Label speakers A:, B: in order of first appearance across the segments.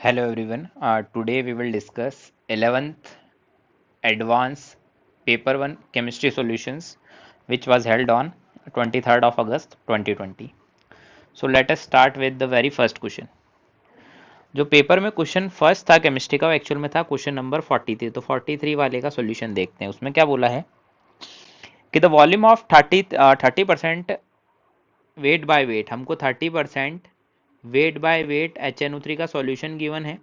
A: Hello everyone. Today we will discuss 11th Advanced Paper 1 Chemistry Solutions which was held on 23rd of August 2020. So let us start with the very first question. जो paper में question first था chemistry का वो actual में था question number 43। तो 43 वाले का सॉल्यूशन देखते हैं। उसमें क्या बोला है कि the volume of 30% weight by weight, हमको 30% वेट बाय वेट HNO3 का सॉल्यूशन गिवन है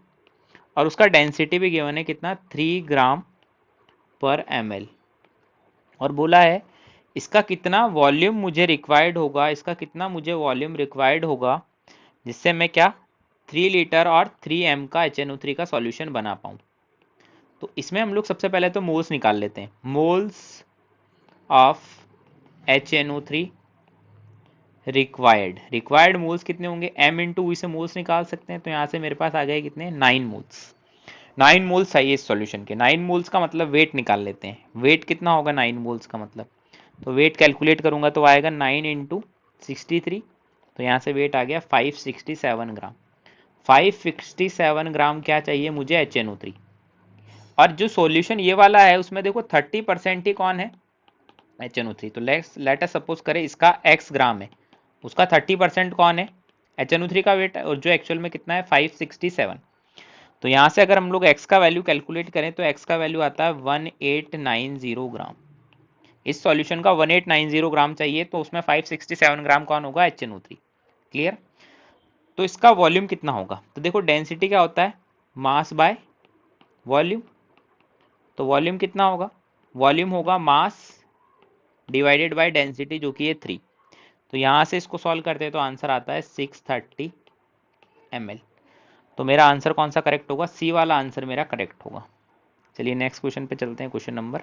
A: और उसका डेंसिटी भी गिवन है कितना 3 ग्राम पर ml। और बोला है इसका कितना वॉल्यूम मुझे रिक्वायर्ड होगा, इसका कितना मुझे वॉल्यूम रिक्वायर्ड होगा जिससे मैं क्या 3 लीटर और 3 एम का HNO3 का सॉल्यूशन बना पाऊँ। तो इसमें हम लोग सबसे पहले तो मोल्स निकाल लेते हैं। Moles of HNO3 required moles कितने होंगे, m इंटू से मोल्स निकाल सकते हैं। तो यहाँ से मेरे पास आ गए कितने 9 मोल्स। 9 मोल्स चाहिए इस सॉल्यूशन के। 9 मोल्स का मतलब वेट निकाल लेते हैं। वेट कितना होगा 9 मोल्स का मतलब, तो वेट कैलकुलेट करूंगा तो आएगा 9 इंटू 63। तो यहाँ से वेट आ गया 567 ग्राम। 567 ग्राम क्या चाहिए मुझे HNO3। और जो सॉल्यूशन ये वाला है उसमें देखो 30% ही कौन है HNO3। तो लेट अस सपोज करें इसका x ग्राम है, उसका 30% कौन है HNO3 का वेट, और जो एक्चुअल में कितना है 567। तो यहाँ से अगर हम लोग x का वैल्यू कैलकुलेट करें तो x का वैल्यू आता है 1890 ग्राम। इस सॉल्यूशन का 1890 ग्राम चाहिए, तो उसमें 567 ग्राम कौन होगा HNO3। क्लियर। तो इसका वॉल्यूम कितना होगा, तो देखो डेंसिटी क्या होता है मास बाय वॉल्यूम। तो वॉल्यूम कितना होगा, वॉल्यूम होगा मास डिवाइडेड बाय डेंसिटी जो कि है 3। तो यहाँ से इसको सॉल्व करते हैं तो आंसर आता है 630 ml। तो मेरा आंसर कौन सा करेक्ट होगा, सी वाला आंसर मेरा करेक्ट होगा। चलिए नेक्स्ट क्वेश्चन पे चलते हैं। Question number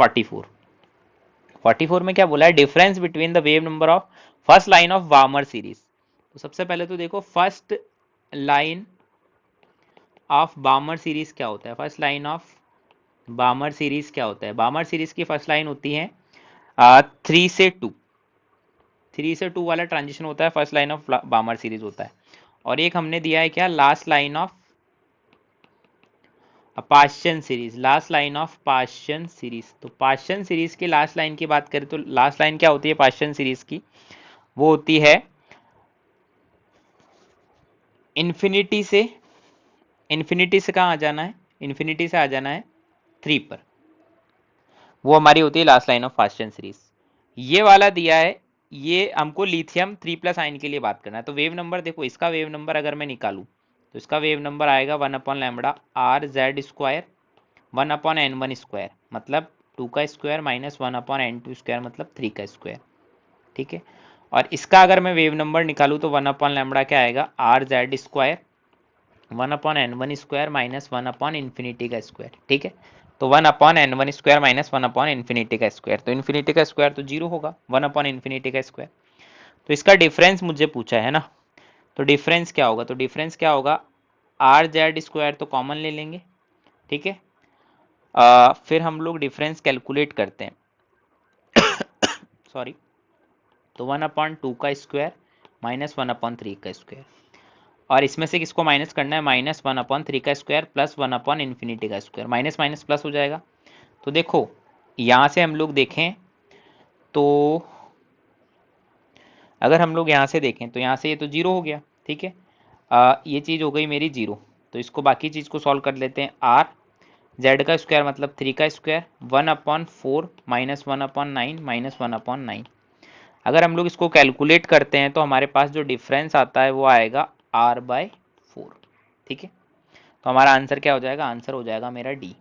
A: 44। 44 में क्या बोला है, difference between the wave number of first line of Barmer series. तो सबसे पहले तो देखो first line of Barmer series क्या होता है। First line of Barmer series क्या होता है, बार्मर सीरीज की फर्स्ट लाइन होती है 3 से 2। 3 से 2 वाला ट्रांजिशन होता है first line of Barmer series होता है। और एक हमने दिया है क्या last line of पाश्चन series, last line of पाश्चन series. तो पाश्चन सीरीज की लास्ट लाइन की बात करें तो लास्ट लाइन क्या होती है पाश्चन सीरीज की, वो होती है इन्फिनिटी से, इन्फिनिटी से कहाँ आ जाना है, इन्फिनिटी से आ जाना है 3 पर। वो हमारी होती है लास्ट लाइन ऑफ पाश्चन सीरीज। ये वाला दिया है, ये हमको लिथियम 3+ आयन के लिए बात करना है। तो वेव नंबर देखो, इसका वेव नंबर अगर मैं निकालूं तो इसका वेव नंबर आएगा 1/λ RZ² 1/n1² मतलब 2 का स्क्वायर माइनस 1/n2² मतलब 3 का स्क्वायर। ठीक है। और इसका अगर मैं वेव नंबर निकालूं तो 1/λ क्या आएगा RZ² 1/n1² माइनस 1/∞ का स्क्वायर। ठीक है। तो 1/n1² माइनस 1/∞ का स्क्वायर, तो इन्फिनिटी का स्क्वायर तो जीरो होगा, 1/∞ का स्क्वायर। तो इसका डिफरेंस मुझे पूछा है ना, तो डिफरेंस क्या होगा, तो डिफरेंस क्या होगा RZ² तो कॉमन ले लेंगे। ठीक है। फिर हम लोग डिफरेंस कैलकुलेट करते हैं सॉरी। तो 1/2 का स्क्वायर माइनस 1/3 का स्क्वायर, और इसमें से किसको माइनस करना है -1/3 का स्क्वायर प्लस 1/∞ का स्क्वायर, माइनस माइनस प्लस हो जाएगा। तो देखो यहाँ से हम लोग देखें तो अगर हम लोग यहाँ से देखें तो यहाँ से ये तो जीरो हो गया। ठीक है। ये चीज़ हो गई मेरी जीरो। तो इसको बाकी चीज़ को सॉल्व कर लेते हैं। आर जेड का स्क्वायर मतलब 3 का स्क्वायर 1/4 माइनस 1/9 माइनस 1/9। अगर हम लोग इसको कैलकुलेट करते हैं तो हमारे पास जो डिफरेंस आता है वो आएगा R/4। ठीक है। तो हमारा आंसर क्या हो जाएगा, आंसर हो जाएगा मेरा D.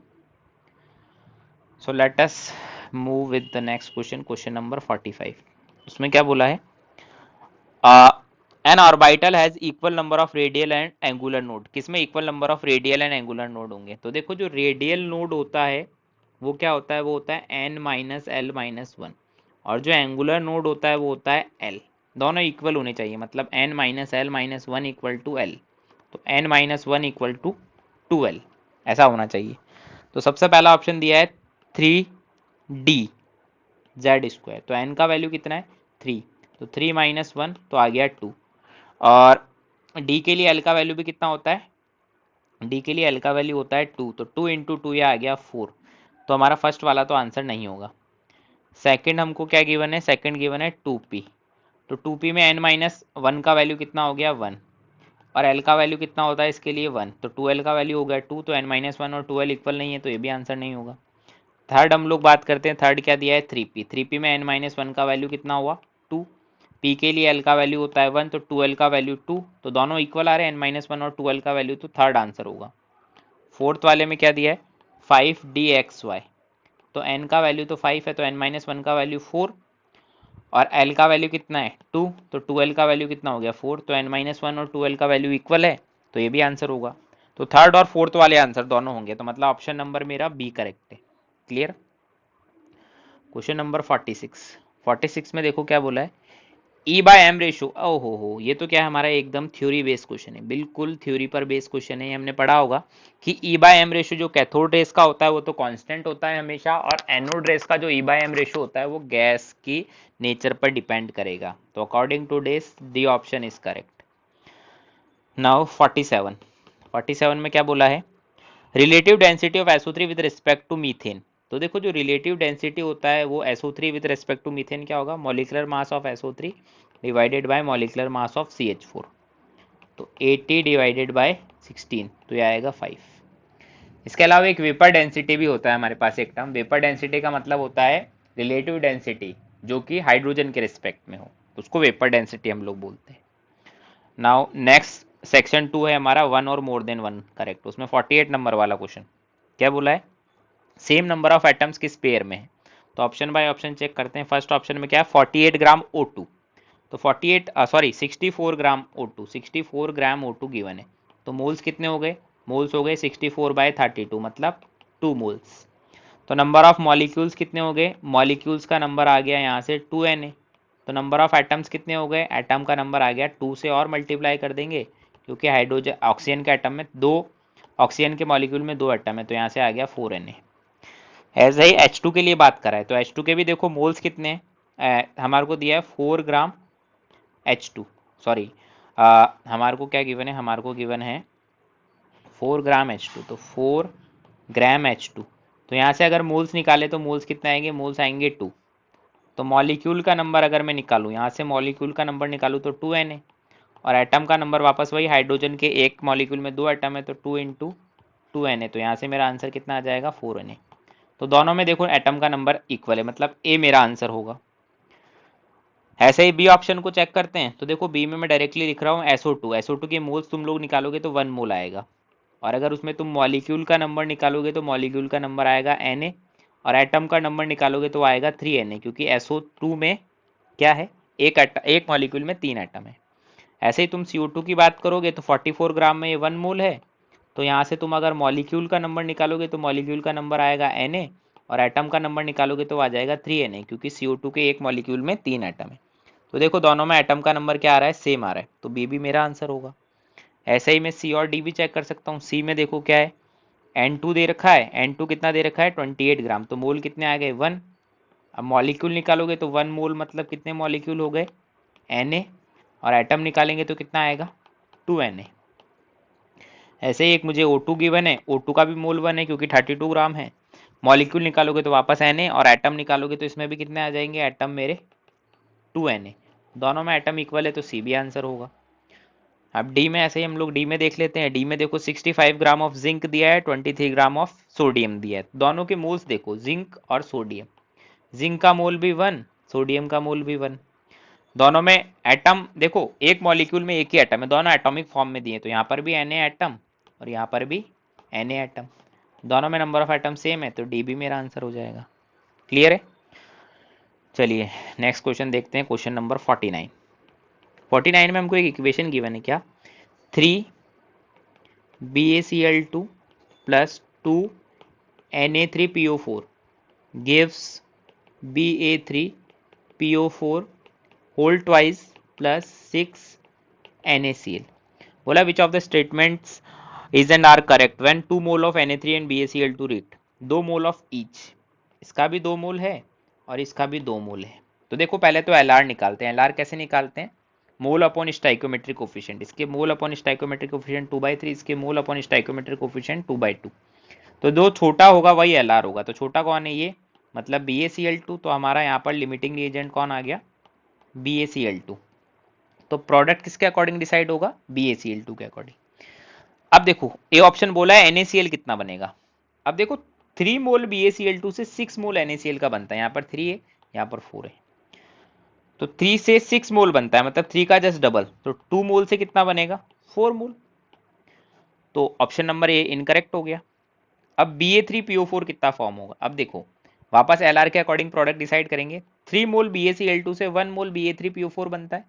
A: So let us move with the next question, question number 45। उसमें क्या बोला है, N orbital has equal number of radial and angular node. किसमें equal number of radial and angular node होंगे, तो देखो जो रेडियल नोड होता है वो क्या होता है, वो होता है n-l-1, और जो एंगुलर नोड होता है वो होता है l। दोनों इक्वल होने चाहिए, मतलब n-l-1 इक्वल टू l। तो n-1 इक्वल टू 2l ऐसा होना चाहिए। तो सबसे पहला ऑप्शन दिया है 3d Z², तो n का वैल्यू कितना है 3, तो 3 - 1 तो आ गया 2। और d के लिए l का वैल्यू भी कितना होता है डी के लिए एल का वैल्यू होता है 2, तो 2 इंटू टू ये आ गया 4। तो हमारा फर्स्ट वाला तो आंसर नहीं होगा। सेकंड हमको क्या गिवन है, सेकंड गिवन है 2p। तो 2p में n माइनस वन का वैल्यू कितना हो गया 1, और l का वैल्यू कितना होता है इसके लिए 1, तो 2l का वैल्यू हो गया 2, तो n माइनस वन और 2l इक्वल नहीं है, तो ये भी आंसर नहीं होगा। थर्ड हम लोग बात करते हैं, थर्ड क्या दिया है 3p। 3p में n माइनस वन का वैल्यू कितना हुआ 2, p के लिए l का वैल्यू होता है 1, तो 2l का वैल्यू 2, तो दोनों इक्वल आ रहे हैं n माइनस वन और 2l का वैल्यू, तो थर्ड आंसर होगा। फोर्थ वाले में क्या दिया है 5dxy, तो n का वैल्यू तो 5 है, तो n माइनस वन का वैल्यू 4, और l का वैल्यू कितना है 2, तो 2l का वैल्यू कितना हो गया 4, तो n माइनस वन और 2l का वैल्यू इक्वल है, तो ये भी आंसर होगा। तो थर्ड और फोर्थ वाले आंसर दोनों होंगे, तो मतलब ऑप्शन नंबर मेरा बी करेक्ट है। क्लियर। क्वेश्चन नंबर 46 में देखो क्या बोला है, ई बाय एम रेशो। ओहो हो, ये तो क्या है हमारा एकदम थ्योरी बेस्ड क्वेश्चन है, बिल्कुल थ्योरी पर बेस्ड क्वेश्चन है। ये हमने पढ़ा होगा कि ई बाय एम रेशो जो कैथोड रेस का होता है वो तो कांस्टेंट होता है हमेशा, और एनोड रेस का जो ई बाय एम रेशो होता है वो गैस की नेचर पर डिपेंड करेगा। तो according to this the option is correct. Now 47 में क्या बोला है, relative density of SO3 with respect to methane. तो देखो जो रिलेटिव डेंसिटी होता है वो SO3 with respect to methane क्या होगा, molecular mass of SO3 divided by molecular mass of CH4, तो 80 डिवाइडेड बाय 16, तो ये आएगा 5। इसके अलावा एक वेपर डेंसिटी भी होता है हमारे पास एक टर्म, वेपर डेंसिटी का मतलब होता है रिलेटिव डेंसिटी जो कि हाइड्रोजन के रिस्पेक्ट में हो, उसको वेपर डेंसिटी हम लोग बोलते हैं। नाउ नेक्स्ट सेक्शन 2 है हमारा वन और मोर देन वन करेक्ट, उसमें 48 नंबर वाला क्वेश्चन क्या बोला है, सेम नंबर ऑफ एटम्स किस पेयर में है। तो ऑप्शन बाय ऑप्शन चेक करते हैं। फर्स्ट ऑप्शन में क्या है 48 ग्राम O2, तो 64 ग्राम O2, 64 ग्राम O2 गिवन है, तो मोल्स कितने हो गए, मोल्स हो गए 64 बाय 32, मतलब 2 मोल्स। तो नंबर ऑफ मॉलिक्यूल्स कितने हो गए, मॉलिक्यूल्स का नंबर आ गया यहाँ से 2Na। तो नंबर ऑफ एटम्स कितने हो गए, एटम का नंबर आ गया 2 से, और मल्टीप्लाई कर देंगे क्योंकि हाइड्रोजन ऑक्सीजन के एटम में दो, ऑक्सीजन के मॉलिक्यूल में दो एटम है, तो यहाँ से आ गया 4Na। ऐसे ही H2 के लिए बात करा है, तो H2 के भी देखो मोल्स कितने हैं, हमारे को दिया है 4 ग्राम H2, सॉरी हमारे को क्या गिवन है, हमारे को गिवन है 4 ग्राम H2, तो 4 ग्राम H2। तो यहाँ से अगर मोल्स निकाले तो मोल्स कितने आएंगे, मोल्स आएंगे 2। तो मॉलिक्यूल का नंबर अगर मैं निकालूँ, यहाँ से मॉलिक्यूल का नंबर निकालूँ तो 2Na, और एटम का नंबर वापस वही, हाइड्रोजन के एक मॉलिक्यूल में दो एटम है तो 2 इंटू 2Na, तो यहाँ से मेरा आंसर कितना आ जाएगा 4Na। तो दोनों में देखो एटम का नंबर इक्वल है, मतलब ए मेरा आंसर होगा। ऐसे ही बी ऑप्शन को चेक करते हैं, तो देखो बी में मैं डायरेक्टली लिख रहा हूँ SO2 के मोल्स तुम लोग निकालोगे तो 1 मोल आएगा, और अगर उसमें तुम मॉलिक्यूल का नंबर निकालोगे तो मॉलिक्यूल का नंबर आएगा Na, और एटम का नंबर निकालोगे तो आएगा 3Na, क्योंकि SO2 में क्या है, एक मॉलिक्यूल में 3 एटम है। ऐसे ही तुम CO2 की बात करोगे तो 44 ग्राम में ये 1 मोल है, तो यहाँ से तुम अगर मॉलिक्यूल का नंबर निकालोगे तो मॉलिक्यूल का नंबर आएगा Na, और एटम का नंबर निकालोगे तो आ जाएगा 3Na, क्योंकि CO2 के एक मॉलिक्यूल में 3 एटम है। तो देखो दोनों में एटम का नंबर क्या आ रहा है, सेम आ रहा है, तो बी भी मेरा आंसर होगा। ऐसे ही मैं सी और डी भी चेक कर सकता हूँ। सी में देखो क्या है, N2 दे रखा है, N2 कितना दे रखा है 28 ग्राम, तो मोल कितने आ गए 1। अब मॉलिक्यूल निकालोगे तो 1 मोल मतलब कितने मॉलिक्यूल हो गए Na, और एटम निकालेंगे तो कितना आएगा 2Na। ऐसे ही एक मुझे O2 गिवन है, O2 का भी मोल 1 है क्योंकि 32 ग्राम है, मॉलिक्यूल निकालोगे तो वापस Na, और एटम निकालोगे तो इसमें भी कितने आ जाएंगे एटम मेरे 2Na। दोनों में एटम इक्वल है, तो सी भी आंसर होगा। अब डी में ऐसे ही हम लोग डी में देख लेते हैं। डी में देखो 65 ग्राम ऑफ जिंक दिया है, 23 ग्राम ऑफ सोडियम दिया है। दोनों के मोल्स देखो, जिंक और सोडियम, जिंक का मोल भी 1, सोडियम का मोल भी 1। दोनों में एटम देखो, एक मॉलिक्यूल में एक ही एटम है, दोनों एटॉमिक फॉर्म में दिए, तो यहाँ पर भी Na एटम और यहाँ पर भी Na एटम, दोनों में नंबर ऑफ एटम सेम है, तो डी भी मेरा आंसर हो जाएगा। क्लियर है। चलिए नेक्स्ट क्वेश्चन देखते हैं, क्वेश्चन नंबर 49 में हमको एक इक्वेशन गिवन है, क्या 3 BaCl2 plus 2 Na3PO4 gives Ba3PO4 whole twice plus 6 NaCl। बोला which of the statements is and are correct when 2 mole of Na3 and BaCl2 react, 2 mole of each, इसका भी 2 मोल है और इसका भी 2 मोल है। तो देखो पहले तो LR निकालते हैं। LR कैसे निकालते हैं, मोल अपॉन स्टाइकोमेट्रिक कोफिशिएंट, इसके मोल अपॉन स्टाइकोमेट्रिक कोफिशिएंट 2/3, इसके मोल अपॉन स्टाइकोमेट्रिक कोफिशिएंट 2/2। तो जो छोटा होगा वही एल होगा। तो छोटा कौन है ये, मतलब BaCl2। तो हमारा यहाँ पर लिमिटिंग रिएजेंट कौन आ गया, BaCl2। तो प्रोडक्ट किसके अकॉर्डिंग डिसाइड होगा, BaCl2 के अकॉर्डिंग। अब देखो ए ऑप्शन बोला है NaCl कितना बनेगा। अब देखो 3 मोल BaCl2 से 6 मोल NaCl का बनता है। यहाँ पर 3 है, यहाँ पर 4 है, तो 3 से 6 मोल बनता है, मतलब 3 का जस्ट डबल। तो 2 मोल से कितना बनेगा, 4 मोल। तो ऑप्शन नंबर ए इनकरेक्ट हो गया। अब Ba3PO4 कितना फॉर्म होगा। अब देखो वापस LR के अकॉर्डिंग प्रोडक्ट डिसाइड करेंगे। 3 मोल BaCl2 से 1 मोल Ba3PO4 बनता है,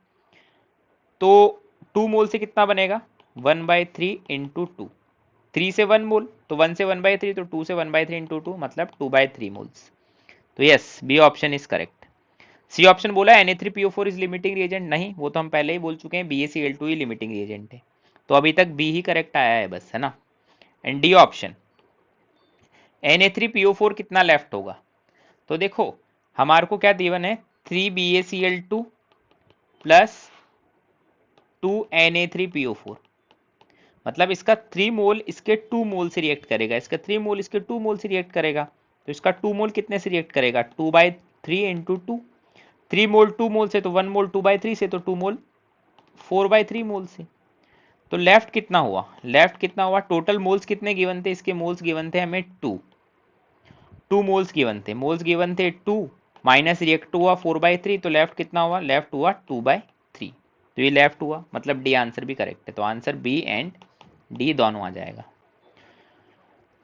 A: तो 2 मोल से कितना बनेगा, 1/3 इंटू 2। 3 से 1 मोल, तो 1 से 1/3, तो 2 से 1/3 इंटू 2, मतलब 2/3 मोल्स। तो yes, B option is correct. C option बोला Na3PO4 इज लिमिटिंग रिएजेंट, नहीं वो तो हम पहले ही बोल चुके हैं, BaCl2 ही लिमिटिंग रिएजेंट है। तो अभी तक बी ही करेक्ट आया है बस, है ना। एंड डी ऑप्शन Na3PO4 कितना लेफ्ट होगा। तो देखो हमारे को क्या गिवन है, 3BaCl2 प्लस 2Na3PO4, मतलब इसका 3 मोल इसके 2 मोल से रिएक्ट करेगा, इसका 3 मोल इसके 2 मोल से रिएक्ट करेगा। तो इसका 2 मोल कितने से रिएक्ट करेगा, 2/3 इंटू 2। 3 मोल 2 मोल से, तो 1 मोल 2/3 से, तो 2 मोल 4/3 मोल से। तो लेफ्ट कितना हुआ, लेफ्ट कितना हुआ, टोटल मोल्स कितने गिवन थे, इसके मोल्स गिवन थे हमें 2 मोल्स गिवन थे, मोल्स गिवन थे 2, माइनस रिएक्ट हुआ 4/3, तो लेफ्ट कितना हुआ, लेफ्ट हुआ 2/3। तो ये लेफ्ट हुआ, मतलब डी आंसर भी करेक्ट है। तो आंसर बी एंड डी दोनों आ जाएगा।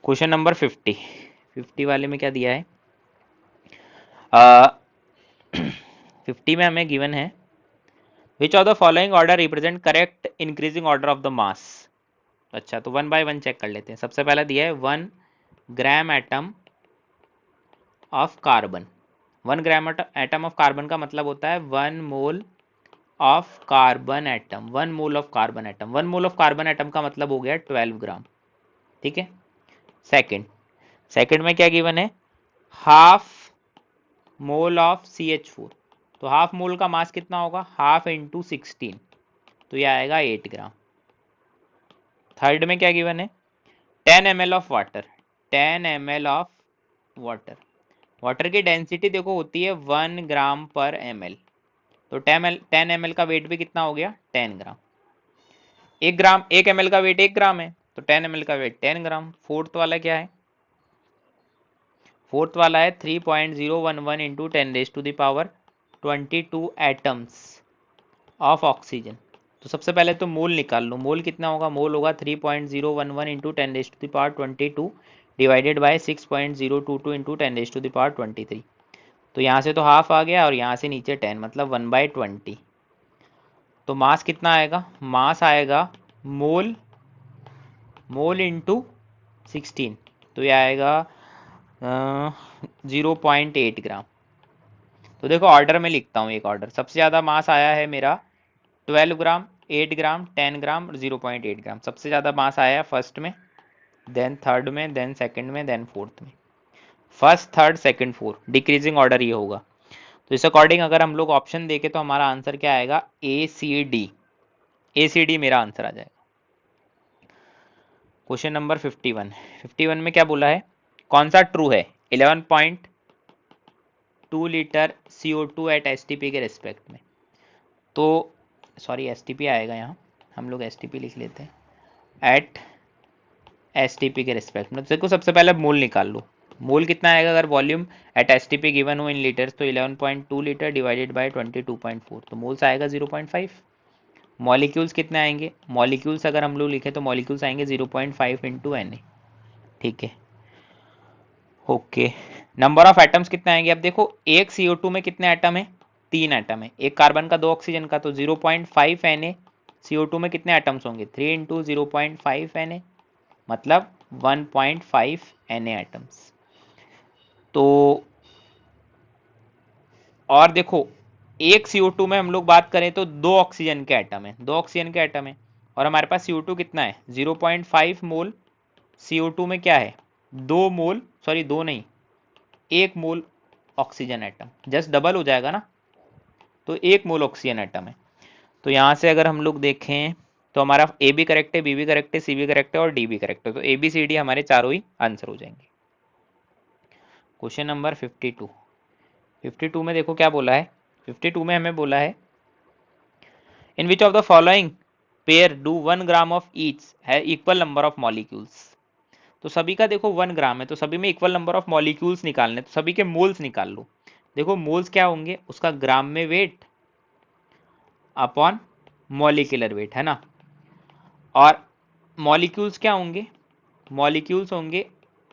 A: क्वेश्चन नंबर 50 वाले में क्या दिया है, 50 में हमें गिवन है विच of the following order represent correct increasing order of the mass. अच्छा, तो 1 बाय 1 चेक कर लेते हैं। सबसे पहला दिया है 1 gram atom of carbon. 1 gram atom of carbon का मतलब होता है 1 mole of carbon atom. 1 mole of carbon atom, 1 mole of carbon atom का मतलब हो गया 12 ग्राम। ठीक है। सेकंड में क्या गिवन है, हाफ मोल ऑफ CH4। तो हाफ मोल का मास कितना होगा, हाफ इंटू 16, तो ये आएगा 8 ग्राम। थर्ड में क्या गिवन है, 10 ml of water. 10 ml of water, water की डेंसिटी देखो होती है 1 ग्राम पर ml। तो 10 ml का वेट भी कितना हो गया, 10 ग्राम। 1 ml का वेट 1 ग्राम है, तो 10 ml का वेट 10 ग्राम। फोर्थ वाला क्या है, फोर्थ वाला है 3.011 इंटू 10⁻22 एटम्स ऑफ ऑक्सीजन। तो सबसे पहले तो मोल निकाल लो, मोल कितना होगा, मोल होगा 3.011 इंटू 10⁻22 डिवाइडेड बाय 6.022 इंटू 10⁻23। तो यहाँ से तो हाफ आ गया और यहाँ से नीचे 10, मतलब 1/20। तो मास कितना आएगा, मास आएगा मोल इंटू 16, तो ये आएगा 0.8 ग्राम। तो देखो ऑर्डर में लिखता हूँ, एक ऑर्डर, सबसे ज़्यादा मास आया है मेरा 12 ग्राम, 8 ग्राम, 10 ग्राम, 0.8 ग्राम। सबसे ज़्यादा मास आया है फर्स्ट में, देन थर्ड में, देन सेकंड में, देन फोर्थ में। First, third, second, fourth, decreasing order ये होगा। तो इस अकॉर्डिंग अगर हम लोग ऑप्शन देखें तो हमारा आंसर क्या आएगा, ACD मेरा आंसर आ जाएगा। क्वेश्चन नंबर 51 में क्या बोला है, कौन सा ट्रू है, 11.2 लीटर CO2 एट STP के रिस्पेक्ट में। तो सॉरी STP आएगा यहाँ, हम लोग STP लिख लेते हैं, एट STP के रिस्पेक्ट में। तो देखो सबसे पहले मोल निकाल लो, मोल कितना आएगा, अगर वॉल्यूम एट STP गिवन हो इन लीटर्स, तो 11.2 लीटर डिवाइडेड बाय 22.4, तो मोल्स आएगा 0.5। मॉलिक्यूल्स कितने आएंगे, मॉलिक्यूल्स अगर हम लोग लिखे तो मॉलिक्यूल्स आएंगे 0.5 इंटू Na। ठीक है, ओके। नंबर ऑफ एटम्स कितने आएंगे, अब देखो एक CO2 में कितने एटम है, 3 एटम है, एक कार्बन का 2 ऑक्सीजन का, तो 0.5 Na। CO2 में कितने एटम्स होंगे, 3 इंटू 0.5 Na, मतलब 1.5 Na एटम्स। तो और देखो एक CO2 में हम लोग बात करें तो 2 ऑक्सीजन के एटम है, 2 ऑक्सीजन के एटम है, और हमारे पास CO2 कितना है, 0.5 मोल। CO2 में क्या है, 2 मोल, सॉरी 2 नहीं, 1 मोल ऑक्सीजन एटम, जस्ट डबल हो जाएगा ना, तो 1 मोल ऑक्सीजन एटम है। तो तो यहाँ से अगर हम लोग देखें तो हमारा ए भी करेक्ट है, बी भी करेक्ट है, सी भी करेक्ट है और डी भी करेक्ट है, तो ए बी सी डी हमारे चारों ही आंसर हो जाएंगे। Question number 52। 52 में देखो क्या बोला है। 52 में हमें बोला है in which of the following pair do 1 gram of each है इक्वल नंबर ऑफ मॉलिक्यूल्स। तो सभी का देखो 1 ग्राम है, तो सभी में इक्वल नंबर ऑफ मॉलिक्यूल्स निकालने, तो सभी के मोल्स निकाल लो। देखो मोल्स क्या होंगे, उसका ग्राम में वेट अपॉन मॉलिक्यूलर वेट, है ना। और मॉलिक्यूल्स क्या होंगे, मॉलिक्यूल्स होंगे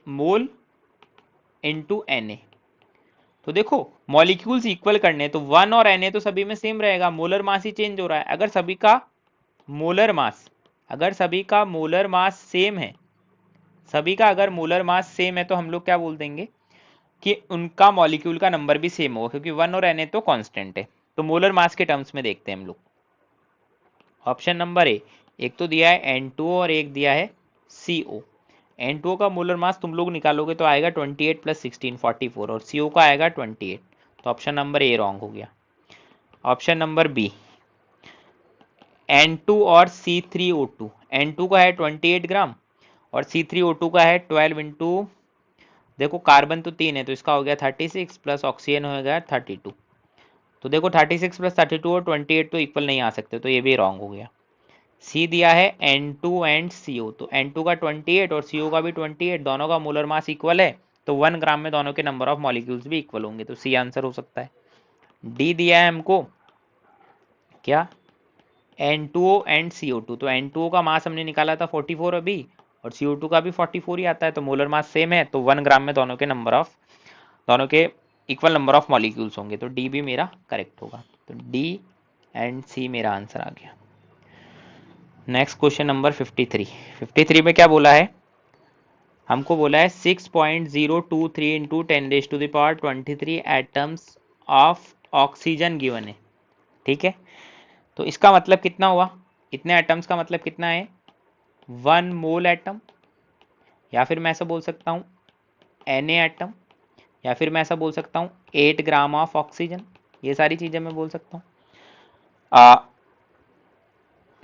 A: मोल इनटू Na। तो देखो मॉलिक्यूल्स इक्वल करने, तो 1 और Na तो सभी में सेम रहेगा, मोलर मास ही चेंज हो रहा है। अगर सभी का मोलर मास, अगर सभी का मोलर मास सेम है, सभी का अगर मोलर मास सेम है तो हम लोग क्या बोल देंगे कि उनका मॉलिक्यूल का नंबर भी सेम होगा, क्योंकि 1 और Na तो कांस्टेंट है। तो मोलर मास के टर्म्स में देखते हैं हम लोग। ऑप्शन नंबर ए, एक तो दिया है N2O और एक दिया है CO। N2O का मोलर मास तुम लोग निकालोगे तो आएगा 28 प्लस 16 44 और CO का आएगा 28। तो ऑप्शन नंबर ए रॉन्ग हो गया। ऑप्शन नंबर बी, N2 और C3O2, N2 का है 28 ग्राम और C3O2 का है 12 इंटू, देखो कार्बन तो 3 है तो इसका हो गया 36 प्लस ऑक्सीजन हो गया 32। तो देखो 36 प्लस 32 और 28 तो इक्वल नहीं आ सकते, तो ये भी रॉन्ग हो गया। सी दिया है N2 एंड CO, तो N2 का 28 और CO का भी 28, दोनों का मोलर मास इक्वल है, तो 1 ग्राम में दोनों के नंबर ऑफ मॉलिक्यूल्स भी इक्वल होंगे, तो सी आंसर हो सकता है। डी दिया है हमको क्या, N2O एंड CO2, तो N2O का मास हमने निकाला था 44 अभी और CO2 का भी 44 ही आता है, तो मोलर मास सेम है, तो 1 ग्राम में दोनों के नंबर ऑफ, दोनों के इक्वल नंबर ऑफ मॉलिक्यूल्स होंगे, तो डी भी मेरा करेक्ट होगा। तो डी एंड सी मेरा आंसर आ गया। Next question number 53। 53 में क्या बोला है, हमको बोला है 6.023 into 10⁻23 atoms of oxygen given है, ठीक है। तो इसका मतलब कितना हुआ, इतने एटम्स का मतलब कितना है, 1 मोल एटम, या फिर मैं ऐसा बोल सकता हूँ Na एटम, या फिर मैं ऐसा बोल सकता हूँ 8 ग्राम ऑफ ऑक्सीजन, ये सारी चीजें मैं बोल सकता हूँ,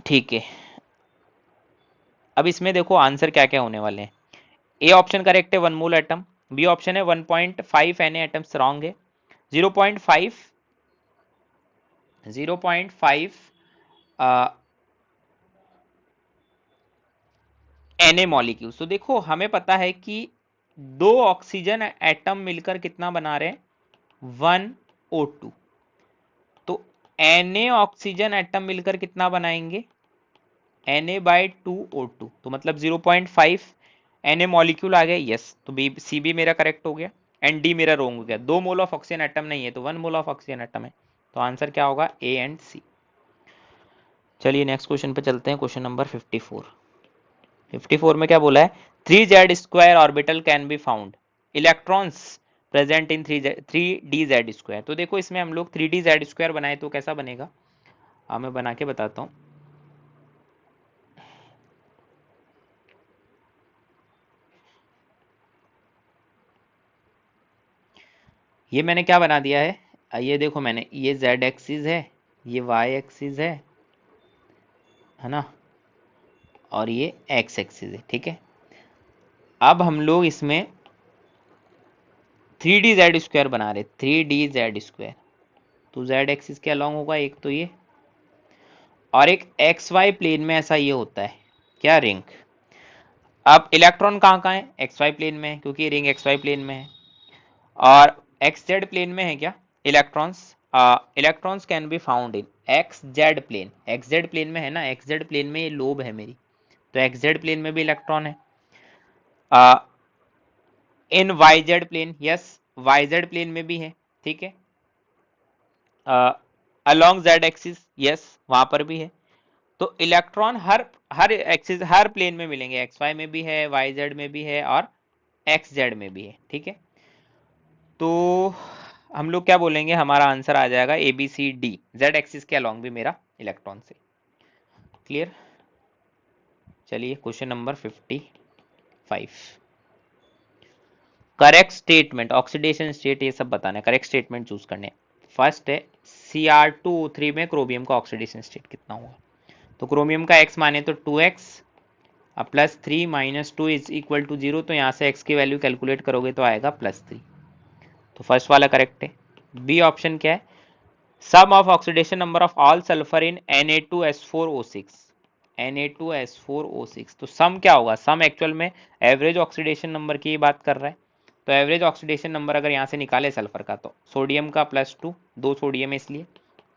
A: ठीक है। अब इसमें देखो आंसर क्या क्या होने वाले हैं। ए ऑप्शन करेक्ट है 1 मोल एटम, बी ऑप्शन है 1.5 Na एटम्स रॉन्ग है, 0.5 Na मॉलिक्यूल्स। तो देखो हमें पता है कि 2 ऑक्सीजन एटम मिलकर कितना बना रहे हैं, 1O2। तो Na ऑक्सीजन एटम मिलकर कितना बनाएंगे, Na/2O2, तो मतलब 0.5 Na मॉलिक्यूल आ गया, यस। तो बी सी भी मेरा करेक्ट हो गया एंड डी मेरा रॉन्ग हो गया। 2 मोल ऑफ ऑक्सीजन एटम नहीं है, तो 1 मोल ऑफ ऑक्सीजन एटम है, तो आंसर क्या होगा, ए एंड सी। चलिए नेक्स्ट क्वेश्चन पे चलते हैं, क्वेश्चन नंबर 54। 54 में क्या बोला है, 3Z square orbital can be found, electrons present in 3D square. तो देखो इसमें हम लोग 3D स्क्वायर बनाए तो कैसा बनेगा, मैं बना के बताता हूँ। ये मैंने क्या बना दिया है, ये देखो मैंने, ये Z एक्सिस है, ये Y एक्सिस है ना, और ये X एक्सिस है, ठीक है। अब हम लोग इसमें 3D स्क्वायर बना रहे, 3D स्क्वायर, तो Z एक्सिस के अलॉन्ग होगा एक तो ये, और एक XY प्लेन में ऐसा ये होता है क्या, रिंग। अब इलेक्ट्रॉन कहाँ कहाँ है, XY प्लेन में है, क्योंकि रिंग XY प्लेन में है, और XZ प्लेन में है क्या electrons, electrons can be found in XZ plane, XZ plane में है ना, XZ प्लेन में ये लोब है मेरी, तो XZ प्लेन में भी इलेक्ट्रॉन है। In YZ plane, yes YZ plane में भी है, ठीक है। अलोंग Z एक्सिस, यस वहां पर भी है। तो इलेक्ट्रॉन हर हर एक्सिस, हर प्लेन में मिलेंगे, XY में भी है, YZ में भी है और XZ में भी है, ठीक है। तो हम लोग क्या बोलेंगे, हमारा आंसर आ जाएगा ABCD, Z एक्सिस के अलोंग भी मेरा इलेक्ट्रॉन से। क्लियर। चलिए question number 55। Correct statement, oxidation state ये सब बताना है, करेक्ट स्टेटमेंट चूज करने। फर्स्ट है Cr2O3 में क्रोमियम का ऑक्सीडेशन स्टेट कितना होगा। तो क्रोमियम का x माने तो 2x plus 3 minus 2 is equal to 0। तो यहाँ से x की वैल्यू कैलकुलेट करोगे तो आएगा +3। तो फर्स्ट वाला करेक्ट है। बी ऑप्शन क्या है, sum of oxidation number of all sulphur in Na2S4O6। Na2S4O6 तो सम क्या होगा, सम एक्चुअल में एवरेज ऑक्सीडेशन नंबर की बात कर रहा है। तो एवरेज ऑक्सीडेशन नंबर अगर यहाँ से निकाले सल्फर का, तो सोडियम का +2, 2 सोडियम है इसलिए,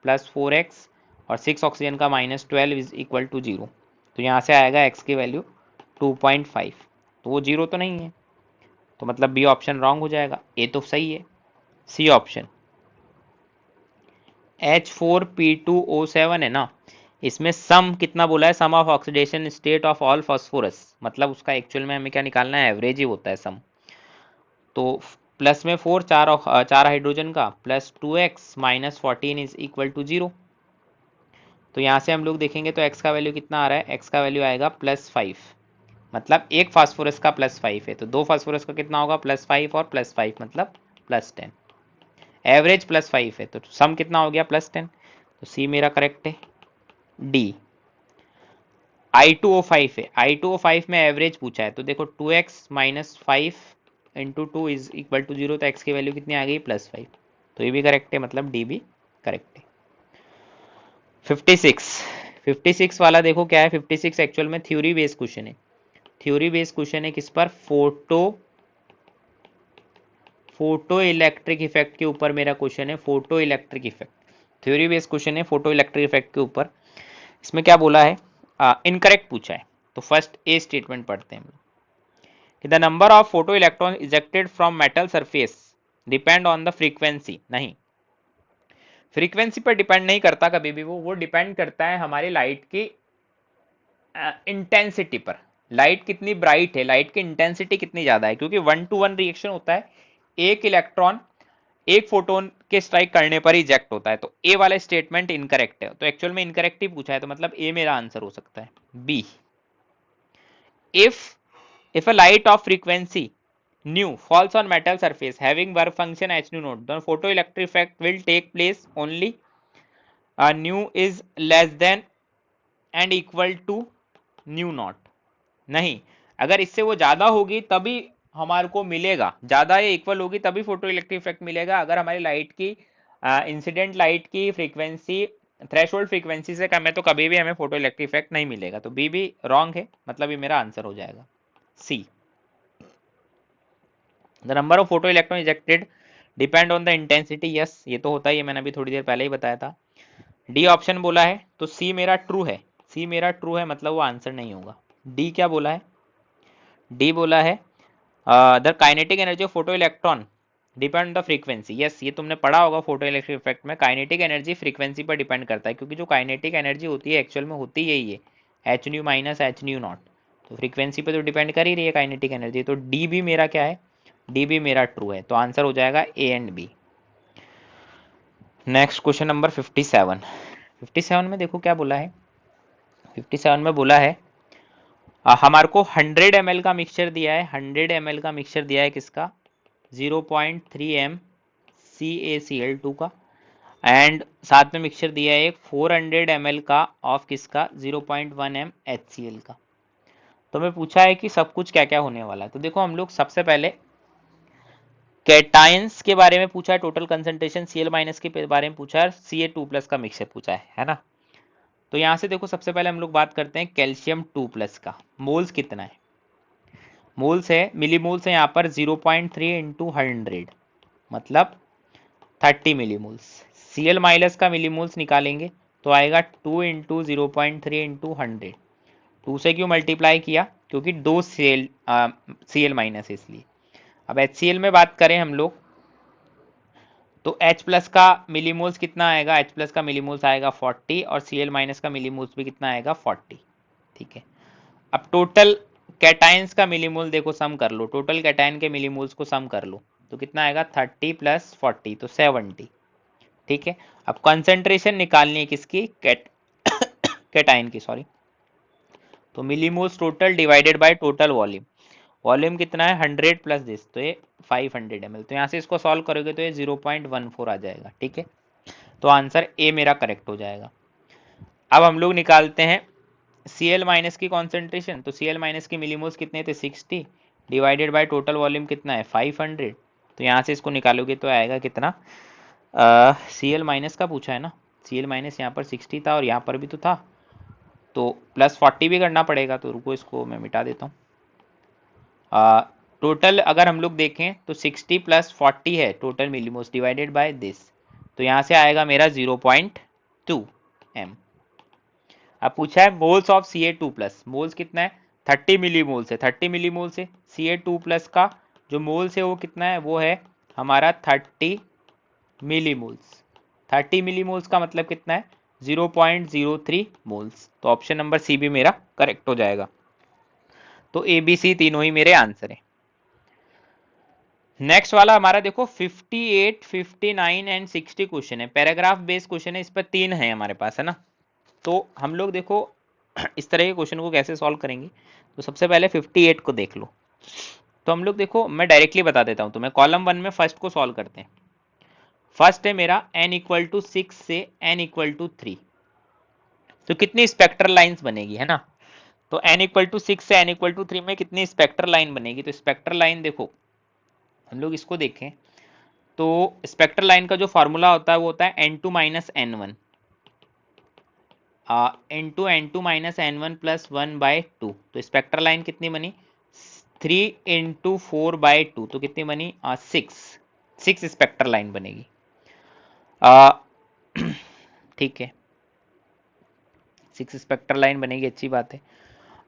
A: प्लस 4x और 6 ऑक्सीजन का -12 इज इक्वल टू 0। तो यहाँ से आएगा x की वैल्यू 2.5। तो वो 0 तो नहीं है, तो मतलब बी ऑप्शन रॉन्ग हो जाएगा, ए तो सही है। सी ऑप्शन H4P2O7 है ना, इसमें सम कितना बोला है, sum of oxidation state of all phosphorus, मतलब उसका एक्चुअल में हमें क्या निकालना है, एवरेज ही होता है सम। तो प्लस में 4, चार हाइड्रोजन का, plus 2x minus 14 is equal to 0। तो यहाँ से हम लोग देखेंगे तो x का वैल्यू कितना आ रहा है, x का वैल्यू आएगा +5, मतलब एक फास्फोरस का +5 है, तो 2 फास्फोरस का कितना होगा, +5 और +5 मतलब +10। एवरेज +5 है तो सम कितना हो गया, +10। तो सी मेरा करेक्ट है। डी I2O5 है, I2O5 में एवरेज पूछा है, तो देखो 2x minus 5 into 2 is equal to 0। तो x की वैल्यू कितनी आ गई, +5। तो ये भी करेक्ट है, मतलब डी भी करेक्ट है। 56 वाला देखो क्या है, 56 एक्चुअल में थ्योरी बेस्ड क्वेश्चन है। थ्योरी बेस्ड क्वेश्चन है किस पर, फोटो इलेक्ट्रिक इफेक्ट के ऊपर मेरा क्वेश्चन है। Photo electric effect theory based question है, फोटो इलेक्ट्रिक इफेक्ट के ऊपर। इसमें क्या बोला है, इनकरेक्ट पूछा है। तो फर्स्ट ए स्टेटमेंट पढ़ते हैं हम लोग। The number of photo electron ejected from metal surface depend on the frequency. नहीं, फ्रीक्वेंसी पर डिपेंड नहीं करता कभी भी, वो डिपेंड करता है हमारी लाइट की इंटेंसिटी पर। लाइट कितनी ब्राइट है, लाइट की इंटेंसिटी कितनी ज्यादा है, क्योंकि 1-to-1 रिएक्शन होता है, एक इलेक्ट्रॉन एक फोटोन के स्ट्राइक करने पर इजेक्ट होता है। तो ए वाला स्टेटमेंट इनकरेक्ट है, तो एक्चुअल में इनकरेक्ट ही पूछा है, तो मतलब ए मेरा आंसर हो सकता है। B, if a light of frequency nu falls on metal surface having work function h nu naught, then photoelectric effect will take place only nu is less than and equal to nu naught। नहीं, अगर इससे वो ज्यादा होगी तभी हमारे को मिलेगा, ज्यादा या इक्वल होगी तभी फोटो इलेक्ट्रिक इफेक्ट मिलेगा। अगर हमारी लाइट की इंसिडेंट लाइट की फ्रीक्वेंसी थ्रेशोल्ड फ्रीक्वेंसी से कम है तो कभी भी हमें फोटो इलेक्ट्रिक इफेक्ट नहीं मिलेगा। तो बी भी रॉन्ग है, मतलब ये मेरा आंसर हो जाएगा। C, the number of photo electron ejected depend on the intensity. Yes, ये तो होता ही है, मैंने अभी थोड़ी देर पहले ही बताया था। डी ऑप्शन बोला है, तो सी मेरा ट्रू है। सी मेरा ट्रू है, मतलब वो आंसर नहीं होगा। डी क्या बोला है, डी बोला है the kinetic energy of photo electron depend on the frequency. Yes, ये तुमने पढ़ा होगा फोटो इलेक्ट्रिक इफेक्ट में, काइनेटिक एनर्जी फ्रीक्वेंसी पर डिपेंड करता है, क्योंकि जो काइनेटिक एनर्जी होती है एक्चुअल में होती यही है, H new minus H new not. तो फ्रीक्वेंसी पे तो डिपेंड कर ही रही है काइनेटिक एनर्जी। तो डी भी मेरा क्या है, डी भी मेरा ट्रू है, तो आंसर हो जाएगा A and B. Next question number 57। 57 में देखो क्या बोला है, 57 में बोला है हमारे को 100 ml का मिक्सचर दिया है, 100 ml का मिक्सचर दिया है किसका, 0.3 m CaCl2 का, एंड साथ में मिक्सचर दिया है एक 400 ml का ऑफ किसका, 0.1 m HCl का। तो मैं पूछा है कि सब कुछ क्या क्या होने वाला है। तो देखो हम लोग सबसे पहले कैटायंस के बारे में पूछा है, टोटल कंसंट्रेशन Cl- के बारे में पूछा है, Ca2+ का मिक्सचर पूछा है ना। तो यहां से देखो सबसे पहले हम लोग बात करते हैं कैल्शियम 2+ का, मोल्स कितना है, मोल्स है, मिलीमोल्स है यहाँ पर 0.3 इंटू 100, मतलब 30 मिलीमोल्स। Cl- का मिलीमोल्स निकालेंगे तो आएगा 2 इंटू 0.3 इंटू 100। 2 से क्यों मल्टीप्लाई किया, क्योंकि दो Cl- है इसलिए। अब HCl में बात करें हम लोग तो H+ का मिलीमोल्स कितना आएगा, H+ का मिलीमोल्स आएगा 40 और Cl- का मिलीमोल्स भी कितना आएगा 40। ठीक है, अब टोटल कैटायंस का मिलीमोल देखो सम कर लो, टोटल कैटायन के मिलीमोल्स को सम कर लो तो कितना आएगा 30 + 40 तो 70। ठीक है, अब कंसेंट्रेशन निकालनी है किसकी, कैटायन की, सॉरी। तो millimoles total divided by total volume, volume कितना है 100 + दिस, तो ये 500 ml। तो यहाँ से इसको सॉल्व करोगे तो ये 0.14 आ जाएगा। ठीक है, तो आंसर ए मेरा करेक्ट हो जाएगा। अब हम लोग निकालते हैं Cl माइनस की कॉन्सेंट्रेशन। तो Cl माइनस के मिलीमोल्स कितने थे 60 डिवाइडेड बाय टोटल वॉल्यूम कितना है 500। तो यहाँ से इसको निकालोगे तो आएगा कितना, Cl माइनस का पूछा है ना, Cl माइनस यहाँ पर 60 था और यहाँ पर भी तो था, तो प्लस 40 भी करना पड़ेगा। तो रुको इसको मैं मिटा देता हूँ। टोटल अगर हम लोग देखें तो 60 प्लस 40 है total millimoles divided by this, तो यहाँ से आएगा मेरा 0.2 m। अब पूछा है moles of Ca2 plus, moles कितना है 30 मिलीमोल्स है, 30 मिलीमोल से Ca2 प्लस का जो मोल्स है वो कितना है, वो है हमारा 30 मिलीमोल्स। 30 मिलीमोल्स का मतलब कितना है 0.03 मोल्स। तो ऑप्शन नंबर सी भी मेरा करेक्ट हो जाएगा। तो ए बी सी तीनों ही मेरे आंसर है। नेक्स्ट वाला हमारा देखो 58, 59 एंड 60 क्वेश्चन है, पैराग्राफ बेस्ड क्वेश्चन है, इस पर 3 है हमारे पास है ना। तो हम लोग देखो इस तरह के क्वेश्चन को कैसे सॉल्व करेंगे। तो सबसे पहले 58 को देख लो। तो हम लोग देखो मैं डायरेक्टली बता देता हूं तुम्हें, कॉलम 1 में फर्स्ट को सॉल्व करते हैं। फर्स्ट है मेरा n इक्वल टू 6 से n इक्वल टू 3, तो कितनी स्पेक्ट्रल लाइंस बनेगी है ना। तो n इक्वल टू 6 से n इक्वल टू 3 में कितनी स्पेक्ट्रल लाइन बनेगी। तो स्पेक्ट्रल लाइन देखो हम लोग इसको देखें तो स्पेक्ट्रल लाइन का जो फॉर्मूला होता है वो होता है n2 minus n1 n2 minus n1 plus 1 bye 2। तो स्पेक्ट्रल लाइन कितनी बनी 3 इंटू 4 बाय 2, तो कितनी बनी 6 स्पेक्ट्रल लाइन बनेगी। ठीक है 6 स्पेक्ट्रल लाइन बनेगी, अच्छी बात है।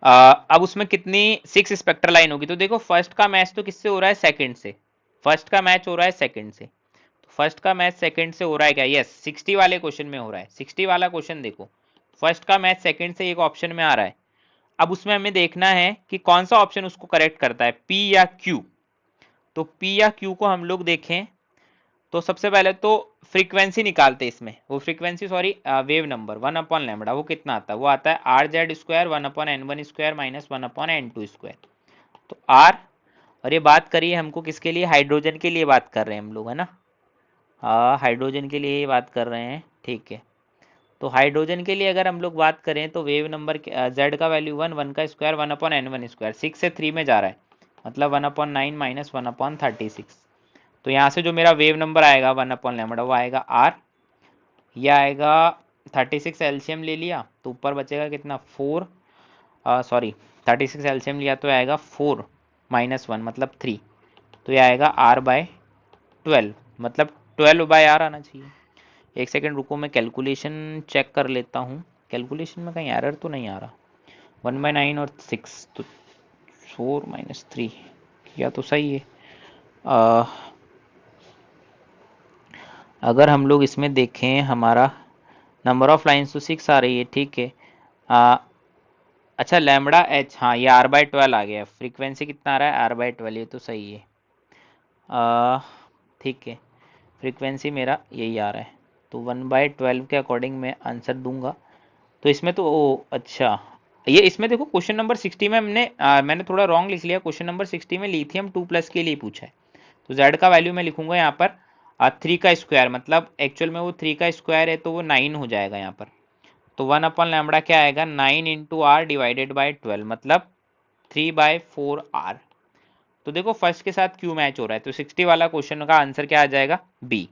A: अब उसमें कितनी 6 स्पेक्ट्रल लाइन होगी। तो देखो फर्स्ट का मैच तो किससे हो रहा है सेकंड से, फर्स्ट का मैच हो रहा है सेकंड से, तो फर्स्ट का मैच सेकंड से हो रहा है क्या, यस 60 वाले क्वेश्चन में हो रहा है। 60 वाला क्वेश्चन देखो फर्स्ट का मैच सेकंड से एक ऑप्शन में आ रहा है। अब उसमें हमें देखना है कि कौन सा ऑप्शन उसको करेक्ट करता है, P या Q। तो P या Q को हम लोग देखें तो सबसे पहले तो फ्रीक्वेंसी निकालते इसमें, वो frequency sorry wave number 1 upon lambda वो कितना आता है, वो आता है are Z square 1 upon n1 square minus 1 upon n2 square. तो आर, और ये बात करिए हमको किसके लिए, हाइड्रोजन के लिए बात कर रहे हैं हम लोग है ना, हाइड्रोजन के लिए बात कर रहे हैं ठीक है। तो हाइड्रोजन के लिए अगर हम लोग बात करें तो वेव नंबर जेड का वैल्यू 1, 1 का स्क्वायर 1 अपॉन n1 स्क्वायर, 6 से 3 में जा रहा है मतलब 1 अपॉन 9 माइनस 1 अपॉन 36। तो यहाँ से जो मेरा वेव नंबर आएगा 1 अपॉन लैम्बडा वो आएगा आर, यह आएगा 36 एलसीएम ले लिया तो ऊपर बचेगा कितना 4, सॉरी 36 एलसीएम लिया तो आएगा 4 माइनस 1 मतलब 3, तो यह आएगा आर बाय 12 मतलब 12 बाय आर आना चाहिए। एक सेकेंड रुको मैं कैलकुलेशन चेक कर लेता हूँ, कैलकुलेशन में कहीं एरर तो नहीं आ रहा। 1/9 और 6 तो 4 माइनस 3 किया तो सही है। अगर हम लोग इसमें देखें हमारा नंबर ऑफ लाइन्स तो 6 आ रही है ठीक है। अच्छा लैम्बडा एच, हाँ ये आर बाई 12 आ गया, फ्रीक्वेंसी कितना आ रहा है आर बाई 12, ये तो सही है ठीक है। फ्रीक्वेंसी मेरा यही आ रहा है तो 1/12 के अकॉर्डिंग मैं आंसर दूंगा। तो इसमें तो अच्छा ये इसमें देखो क्वेश्चन नंबर 60 में मैंने थोड़ा रॉन्ग लिख लिया, क्वेश्चन नंबर 60 में लिथियम 2+ के लिए पूछा है। तो जेड का वैल्यू मैं लिखूंगा यहाँ पर 3 का स्क्वायर, मतलब एक्चुअल में वो 3 का स्क्वायर है तो वो 9 हो जाएगा यहाँ पर। तो 1 अपॉन लैम्बडा क्या आएगा 9 इंटू आर डिवाइडेड बाई 12 मतलब 3/4 आर। तो देखो फर्स्ट के साथ क्यू मैच हो रहा है तो 60 वाला क्वेश्चन का आंसर क्या आ जाएगा बी।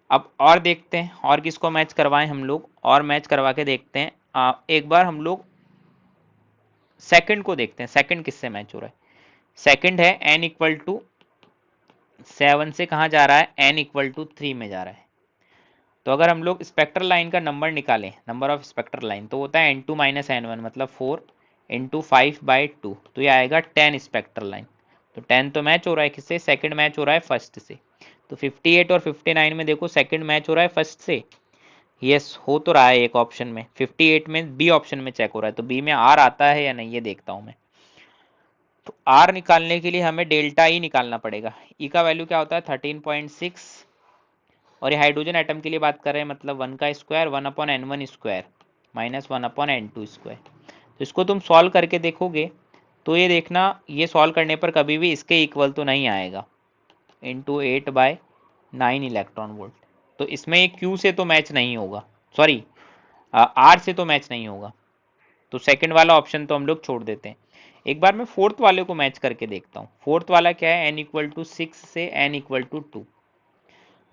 A: अब और देखते हैं और किसको मैच करवाएं हम लोग, और मैच करवा के देखते हैं। एक बार हम लोग सेकंड को देखते हैं, सेकंड किससे मैच हो रहा है। सेकंड है n इक्वल टू 7 से कहाँ जा रहा है n इक्वल टू 3 में जा रहा है। तो अगर हम लोग स्पेक्ट्रल लाइन का नंबर निकालें, नंबर ऑफ स्पेक्ट्रल लाइन, तो होता है n2 माइनस n1 मतलब 4 इंटू 5/2, तो ये आएगा 10 स्पेक्ट्रल लाइन। तो 10 तो मैच हो रहा है किससे, सेकंड मैच हो रहा है फर्स्ट से। तो 58 और 59 में देखो सेकंड मैच हो रहा है फर्स्ट से, यस हो तो रहा है एक ऑप्शन में, 58 में बी ऑप्शन में चेक हो रहा है, तो बी में आर आता है या नहीं ये देखता हूं मैं। तो आर निकालने के लिए हमें डेल्टा ई निकालना पड़ेगा, ई का वैल्यू क्या होता है 13.6, और ये हाइड्रोजन एटम के लिए बात कर रहे हैं मतलब 1 का square 1 upon n1 square minus 1 upon n2 square. तो इसको तुम सॉल्व करके देखोगे तो ये देखना ये सॉल्व करने पर कभी भी इसके इक्वल तो नहीं आएगा, इंटू 8/9 इलेक्ट्रॉन वोल्ट। तो इसमें ये क्यू से तो मैच नहीं होगा, सॉरी आर से तो मैच नहीं होगा, तो सेकंड वाला ऑप्शन तो हम लोग छोड़ देते हैं। एक बार मैं फोर्थ वाले को मैच करके देखता हूँ। फोर्थ वाला क्या है, n इक्वल टू 6 से n इक्वल टू 2।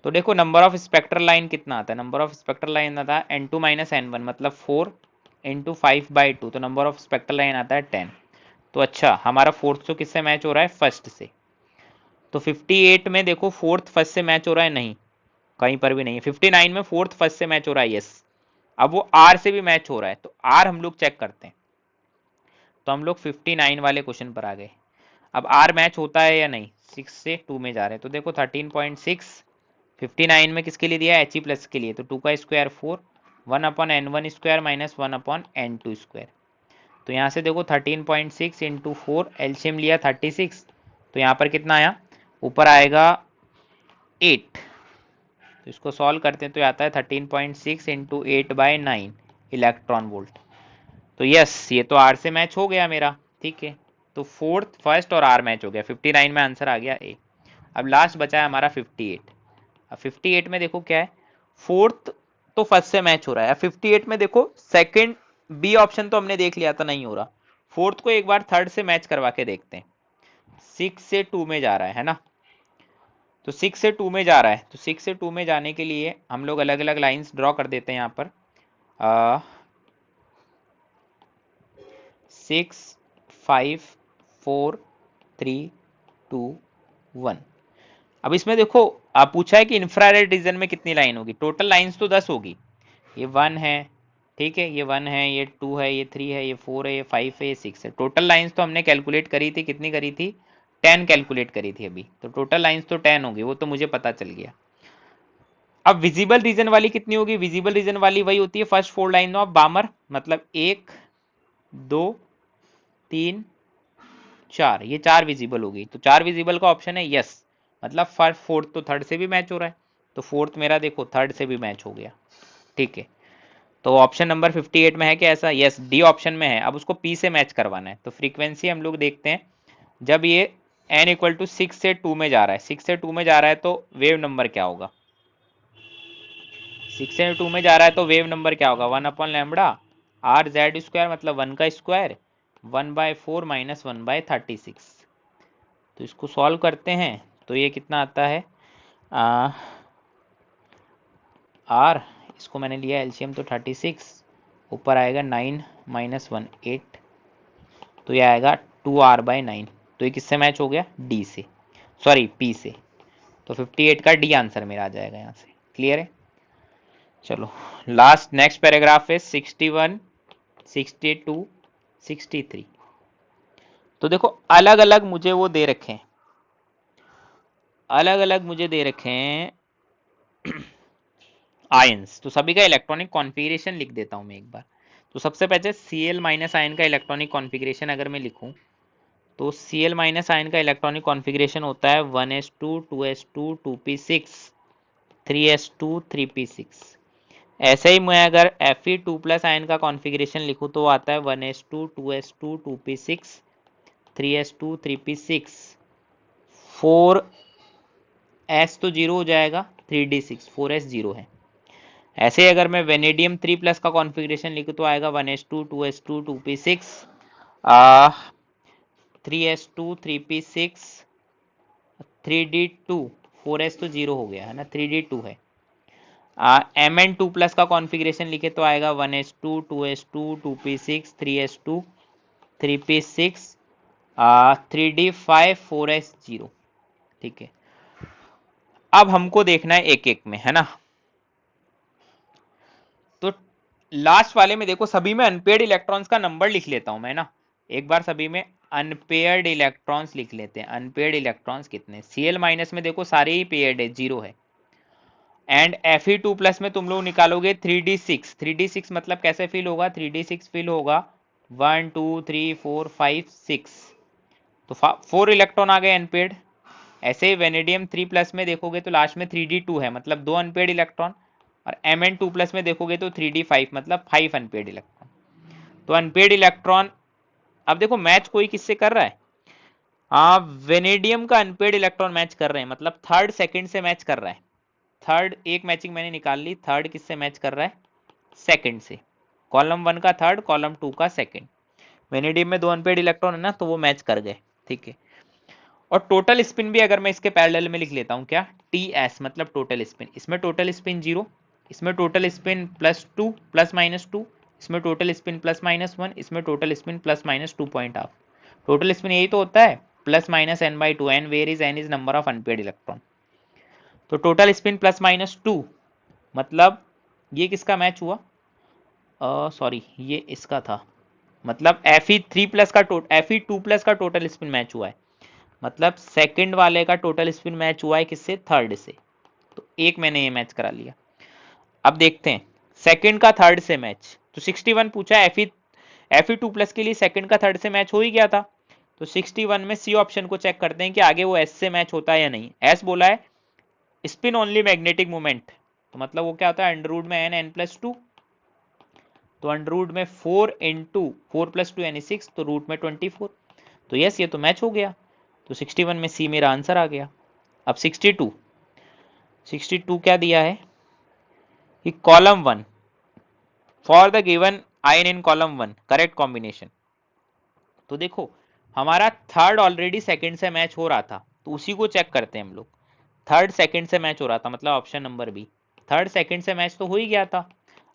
A: तो देखो नंबर ऑफ स्पेक्ट्रल लाइन कितना आता है, नंबर ऑफ स्पेक्ट्रल लाइन आता है n2 माइनस n1 मतलब 4 इंटू 5/2, तो नंबर ऑफ स्पेक्ट्रल लाइन आता है 10। तो अच्छा हमारा फोर्थ तो किससे मैच हो रहा है, फर्स्ट से। तो 58 में देखो फोर्थ फर्स्ट से मैच हो रहा है, नहीं कहीं पर भी नहीं है। 59 में फोर्थ फर्स्ट से मैच हो रहा है, यस। अब वो आर से भी मैच हो रहा है, तो आर हम लोग चेक करते हैं। तो हम लोग 59 वाले क्वेश्चन पर आ गए। अब आर मैच होता है या नहीं, 6 से 2 में जा रहे हैं, तो देखो 13.6 59 में किसके लिए दिया है, एच ई प्लस के लिए, तो 2 का square 4, 1/n1 square minus 1/n2 square. तो यहाँ से देखो 13.6 इंटू 4, एलसीएम लिया 36, तो यहाँ पर कितना आया, ऊपर आएगा 8। तो इसको सॉल्व करते हैं तो आता है 13.6 इंटू 8/9 इलेक्ट्रॉन वोल्ट। तो यस ये तो आर से मैच हो गया मेरा, ठीक है। तो फोर्थ फर्स्ट और आर मैच हो गया, 59 में आंसर आ गया ए। अब लास्ट बचा है हमारा 58। अब 58 में देखो क्या है, फोर्थ तो फर्स्ट से मैच हो रहा है। अब 58 में देखो सेकंड बी ऑप्शन तो हमने देख लिया था नहीं हो रहा, फोर्थ को एक बार थर्ड से मैच करवा के देखते हैं। 6 से 2 में जा रहा है ना, तो 6 से 2 में जा रहा है, तो 6 से 2 में जाने के लिए हम लोग अलग अलग लाइंस ड्रॉ कर देते हैं यहाँ पर। 6 5 4 3 2 1। अब इसमें देखो आप पूछा है कि इंफ्रारेड रीजन में कितनी लाइन होगी, टोटल लाइंस तो 10 होगी। ये 1 है, ठीक है, ये 1 है, ये 2 है, ये 3 है, ये 4 है, ये 5 है, ये 6 है। टोटल लाइंस तो हमने कैलकुलेट करी थी, कितनी करी थी, 10 कैलकुलेट करी थी अभी, तो टोटल लाइंस तो 10 होगी, वो तो मुझे पता चल गया। अब विजिबल रीजन वाली कितनी होगी, विजिबल रीजन वाली वही होती है फर्स्ट 4 लाइन ऑफ बामर, मतलब 1 2 3 4, ये 4 विजिबल होगी। तो 4 विजिबल का ऑप्शन है यस, मतलब फर्स्ट फोर्थ तो थर्ड से भी मैच हो रहा है, तो फोर्थ मेरा देखो थर्ड से भी मैच हो गया, ठीक है। तो ऑप्शन नंबर 58 में है क्या ऐसा, यस डी ऑप्शन में है। अब उसको पी से मैच करवाना है, तो फ्रीक्वेंसी हम लोग देखते हैं, जब ये n इक्वल टू 6 से 2 में जा रहा है, 6 से 2 में जा रहा है तो वेव नंबर क्या होगा, 6 से 2 में जा रहा है तो वेव नंबर क्या होगा, 1/λ आर जेड स्क्वायर, मतलब 1 का स्क्वायर 1/4 माइनस 1/36। तो इसको सॉल्व करते हैं तो ये कितना आता है, आर, इसको मैंने लिया एलसीएम तो 36, ऊपर आएगा 9 माइनस 1 8, तो ये आएगा 2r/9। तो ये किससे मैच हो गया, डी से, सॉरी पी से। तो 58 का डी आंसर मेरा आ जाएगा यहाँ से, क्लियर है। चलो लास्ट नेक्स्ट पैराग्राफ है 61 62 63। तो देखो अलग अलग मुझे वो दे रखे हैं, अलग अलग मुझे दे रखे हैं आयंस, तो सभी का इलेक्ट्रॉनिक कॉन्फ़िगरेशन लिख देता हूं मैं एक बार। तो सबसे पहले Cl माइनस आयन का इलेक्ट्रॉनिक कॉन्फ़िगरेशन अगर मैं लिखूं, तो Cl माइनस आयन का इलेक्ट्रॉनिक कॉन्फ़िगरेशन होता है 1s2 2s2 2p6 3s2 3p6। ऐसे ही मैं अगर Fe2 प्लस आयन का कॉन्फ़िगरेशन लिखूं तो आता है 1s2 2s2 2p6 3s2 3p6 4s तो जीरो हो जाएगा, 3d6 4s जीरो है। ऐसे ही अगर मैं वेनेडियम 3 प्लस का कॉन्फ़िगरेशन लिखूं तो आएगा 1s2 2s2 2p6 3s2 3p6 3d2 4s तो जीरो हो गया है ना, 3d2 है। mn2 प्लस का कॉन्फ़िगरेशन लिखे तो आएगा 1s2 2s2 2p6 3s2 3p6 3d5 4s zero, ठीक है। अब हमको देखना है एक एक में, है ना। तो लास्ट वाले में देखो सभी में अनपेयर्ड इलेक्ट्रॉन्स का नंबर लिख लेता हूं मैं ना, एक बार सभी में अनपेयर्ड इलेक्ट्रॉन्स लिख लेते हैं। अनपेयर्ड इलेक्ट्रॉन्स कितने, Cl माइनस में देखो सारे ही पेयर्ड है, जीरो है। एंड Fe2 प्लस में तुम लोग निकालोगे 3d6, 3d6 मतलब कैसे फिल होगा, 3d6 फिल होगा 1 2 3 4 5 6, तो 4 इलेक्ट्रॉन आ गए अनपेयर्ड। ऐसे ही वेनेडियम 3 प्लस में देखोगे तो लास्ट में 3d2 है, मतलब 2 अनपेयर्ड इलेक्ट्रॉन, और Mn2 प्लस में देखोगे तो 3d5 मतलब 5 अनपेयर्ड इलेक्ट्रॉन। तो अनपेयर्ड इलेक्ट्रॉन, अब देखो मैच कोई किससे कर रहा है, हाँ वेनेडियम का अनपेयर्ड इलेक्ट्रॉन मैच कर रहे हैं, मतलब थर्ड सेकंड से मैच कर रहा है। थर्ड एक मैचिंग मैंने निकाल ली, थर्ड किससे मैच कर रहा है, सेकंड से, कॉलम 1 का थर्ड, कॉलम 2 का सेकंड। वेनेडियम में 2 अनपेड इलेक्ट्रॉन है ना, तो वो मैच कर गए, ठीक है। और टोटल स्पिन भी अगर मैं इसके पैरेलल में लिख लेता हूं, क्या, टी एस मतलब टोटल स्पिन, इसमें टोटल स्पिन 0, इसमें टोटल स्पिन +2 ±2, इसमें टोटल स्पिन +-1, इसमें टोटल स्पिन +-2.5। टोटल स्पिन यही तो होता है, +-n/2, n where is n is number of unpaired electron. तो टोटल स्पिन +-2 मतलब ये किसका मैच हुआ, सॉरी ये इसका था, मतलब Fe3+ का Fe2+ का टोटल स्पिन मैच हुआ है, मतलब सेकंड वाले का टोटल स्पिन मैच हुआ है किससे, थर्ड से। तो एक मैंने ये मैच करा लिया। अब देखते हैं सेकंड का थर्ड से मैच, तो 61 पूछा है, Fe2+ के लिए सेकंड का थर्ड से मैच हो ही गया था, तो 61 में सी ऑप्शन को चेक करते हैं कि आगे वो एस से मैच होता है या नहीं। एस बोला है स्पिन ओनली मैग्नेटिक मोमेंट, तो मतलब वो क्या होता है, अंडर रूट में n+2, तो अंडर रूट में 4 इंटू 4 + 2 यानी 6, तो रूट में 24, तो यस ये तो मैच हो गया। तो 61 में सी मेरा आंसर आ गया। अब 62 क्या दिया है कि column 1 for the given ion in column 1 correct combination. तो देखो हमारा थर्ड ऑलरेडी सेकंड से मैच हो रहा था, तो उसी को चेक करते हैं हम लोग। थर्ड सेकंड से मैच हो रहा था, मतलब option number B, third second से मैच तो हो ही गया था।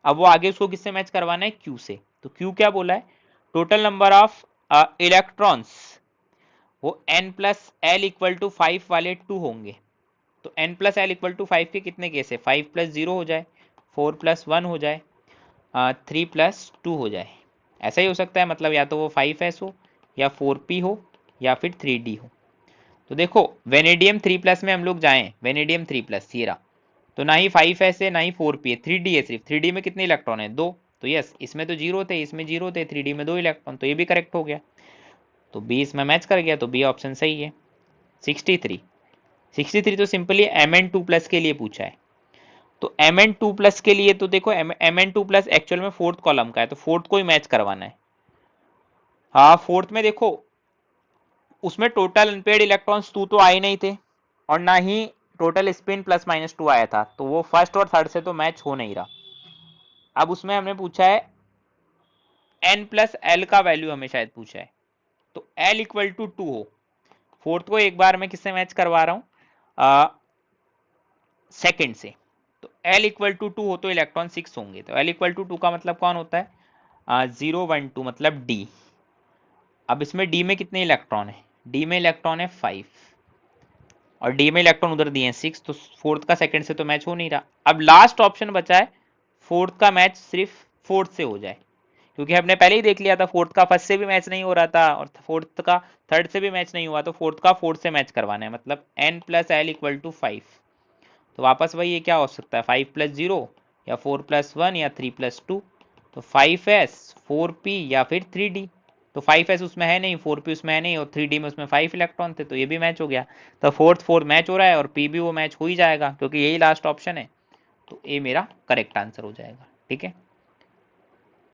A: अब वो आगे उसको किससे मैच करवाना है, क्यू से। तो क्यू क्या बोला है, टोटल नंबर ऑफ इलेक्ट्रॉन्स, वो n+l=5 वाले 2 होंगे। तो n+l=5 के कितने केस है, 5+0 हो जाए, 4+1 हो जाए, 3+2 हो जाए। ऐसा ही हो सकता है, मतलब या तो वो 5s हो या 4p हो या फिर 3d हो। तो देखो वेनेडियम 3+ में हम लोग जाएं, वेनेडियम 3+ ये रहा, तो ना ही 5s है ना ही 4p है, 3d है सिर्फ। 3d में कितने इलेक्ट्रॉन है, 2, तो यस इसमें तो 0 थे, इसमें 0 थे, 3d में 2 इलेक्ट्रॉन, तो ये भी करेक्ट हो गया। तो बी इसमें मैच कर गया, तो बी ऑप्शन सही है। 63 तो सिंपली Mn2+ के लिए पूछा है। तो Mn2+ के लिए तो देखो Mn2+ एक्चुअल में फोर्थ कॉलम का है, तो फोर्थ को ही मैच करवाना है। हाँ फोर्थ में देखो उसमें टोटल अनपेड इलेक्ट्रॉन्स 2 तो आए नहीं थे, और ना ही टोटल स्पिन +-2 आया था, तो वो फर्स्ट और थर्ड से तो मैच हो नहीं रहा। अब उसमें हमने पूछा है n+l का वैल्यू हमें शायद पूछा है, तो l=2 हो। फोर्थ को एक बार मैं किससे मैच करवा रहा हूं, सेकंड से, तो l=2 हो तो इलेक्ट्रॉन 6 होंगे, तो l=2 का मतलब कौन होता है, 0 1 2 मतलब d। अब इसमें d में कितने इलेक्ट्रॉन है, d में इलेक्ट्रॉन है 5, और डी में इलेक्ट्रॉन उधर दिए हैं 6, तो फोर्थ का सेकंड से तो मैच हो नहीं रहा। अब लास्ट ऑप्शन बचा है फोर्थ का मैच सिर्फ फोर्थ से हो जाए, क्योंकि हमने पहले ही देख लिया था फोर्थ का फर्स्ट से भी मैच नहीं हो रहा था, और फोर्थ का थर्ड से भी मैच नहीं हुआ, तो फोर्थ का फोर्थ से मैच करवाना है, मतलब n+l=5। तो वापस वही ये क्या हो सकता है, 5+0 या 4+1 या 3+2, तो 5s 4p या फिर 3d। तो 5s उसमें है नहीं, 4p उसमें है नहीं, और 3d में उसमें 5 इलेक्ट्रॉन थे, तो ये भी मैच हो गया। तो फोर्थ मैच हो रहा है, और p भी वो मैच हो ही जाएगा, क्योंकि यही लास्ट ऑप्शन है। तो ए मेरा करेक्ट आंसर हो जाएगा, ठीक है।